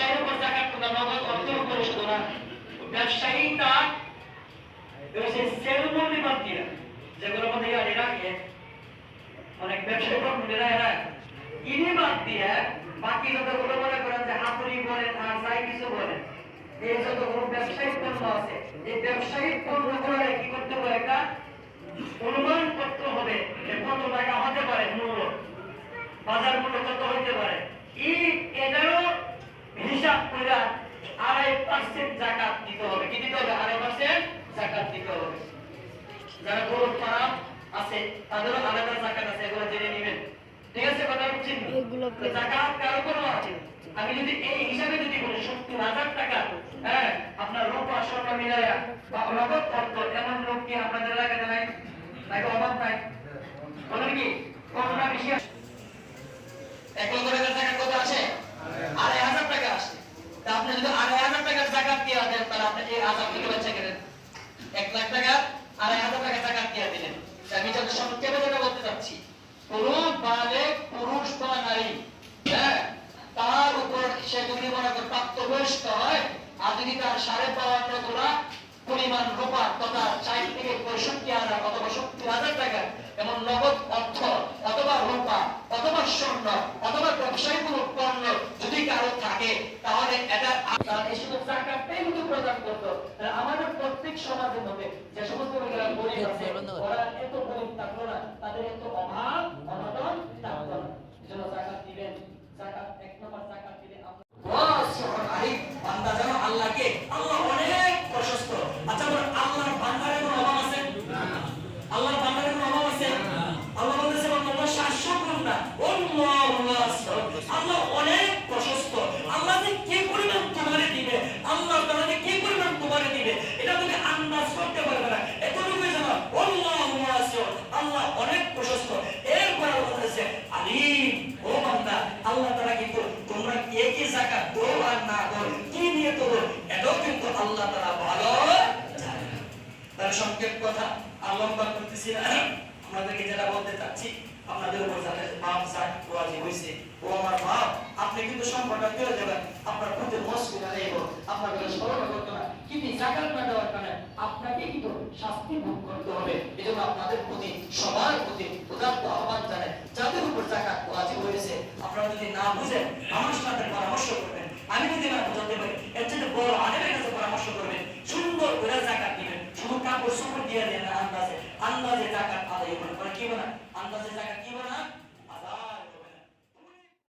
ব্যবসায়ীর উপর যাকাত কোন নগদ অর্থের উপর শুধু না, ব্যবসায়ীটা সেলমনি বাদ দিয়ে যেগুলো মধ্যে গাড়ি রাখে অনেক ব্যবসায়ী কর্মীরা এরা ইনি বাদ দিয়ে বাকি যতগুলো মনে করেন যে হাতুড়ি বলেন আর যাই কিছু বলেন, এই যতগুলো ব্যবসায়িক পণ্য আছে এই ব্যবসায়িক পণ্যগুলো কি করতে হবে, একটা অনুমান করতে হবে যে কত টাকা হতে পারে মূল্য, বাজার মূল্য কত হতে পারে, এটারও হিসাব করে 2.5% যাকাত দিতে হবে। কি দিতে হবে? 2.5% যাকাত দিতে হবে। যারা গরুর ফার্ম আছে তাদেরও আলাদা যাকাত আছে, এগুলো জেনে নেবেন। ঠিক আছে, কথা বুঝছেন? যাকাত কার উপর আছে? আমি যদি এই হিসাবে যদি বলি 70,000 টাকা, হ্যাঁ, আপনার রূপা স্বর্ণ মিলায়া বা নগদ অর্থ, এমন লোক কি আপনাদের এলাকাতে নাই? নাকি অভাব নাই? বলেন কি কম না বেশি? 1 লক্ষ টাকার যাকাত কত আসে? 2,500 টাকা আসে। তা আপনি যদি 2,500 টাকার যাকাত দিয়ে দেন তাহলে আপনি এই আযাব থেকে বাঁচা গেলেন। 1 লাখ টাকা 2,500 টাকা যাকাত দিয়ে দিলেন। আমি যত সংক্ষেপে যেটা বলতে চাচ্ছি, কোন বালেগ পুরুষ বা নারী, হ্যাঁ, তার উপর সে যদি মনে করে প্রাপ্তবয়স্ক হয় আর যদি তার 52.5 তোলা পরিমাণ রূপা তথা 60 থেকে 65,000 অথবা 70,000 টাকা এমন নগদ অর্থ অথবা রূপা অথবা স্বর্ণ অথবা ব্যবসায়িক পণ্য যদি কারো থাকে তাহলে এটা এই সুযোগ যাকাতটাই কিন্তু প্রদান করতো। আমাদের প্রত্যেক সমাজের মধ্যে যে সমস্ত গরিব আছে ওরা এত গরিব থাকলো না, তাদের এত অভাব অনটন থাকতো না, এজন্য যাকাত দিবেন। যাকাত 1 নম্বর যাকাত দিলে বান্দা যেন আল্লাহকে, আল্লাহ অনেক প্রশস্ত। আচ্ছা বলেন, আল্লাহর বান্দারের কোনো অভাব আছে? আল্লাহর বান্দারের কোনো অভাব আছে? আল্লাহ বলেছে আল্লাহ শাশ্বত না, আল্লাহ অনেক প্রশস্ত। আল্লাহ যে কি পরিমাণ তোমারে দিবে, আল্লাহ তাআলা কি পরিমাণ তোমারে দিবে এটা তুমি আন্দাজ করতে পারবে না। এতটুকু জানো আল্লাহু ওয়াসিউ, আল্লাহ অনেক প্রশস্ত। এরপর আল্লাহ বলেছে আলিম, ও বান্দা আল্লাহ তাআলা কিন্তু তোমরা কে কি যাকাত দাও আর না দাও, কি নিয়ে তো এটাও কিন্তু আল্লাহ তাআলা ভালো জানে। তার সংক্ষেপ কথা আর লম্বা করতেছি না, আপনাদেরকে যেটা বলতে চাচ্ছি, আপনাদের উপর যাতে মাপ সাক ওয়াজিব হইছে, ও আমার বাপ আপনি কিন্তু সম্পদটা ফেলে দেবেন, আপনার প্রতি মসজিদে নেব, আপনার কাছে স্মরণ করতে না, কিন্তু যাকাত না দেওয়ার কারণে আপনাকে কিন্তু শাস্তি ভোগ করতে হবে। এজন্য আপনাদের প্রতি সবার প্রতি উদাত্ত আহ্বান জানাই, যাদের উপর যাকাত ওয়াজিব হয়েছে আপনারা যদি না বুঝেন আমার সাথে পরামর্শ করবেন, আমি যদি না বুঝাতে পারি এর জন্য বড় আলেমের কাছে পরামর্শ করবেন, সুন্দর করে যাকাত দিবেন। শুধু কাপড় চোপড় দিয়ে দেন না, আন্দাজে আন্দাজে যাকাত আদায় করবেন। কি বলেন? আন্দাজে যাকাত কি বলেন?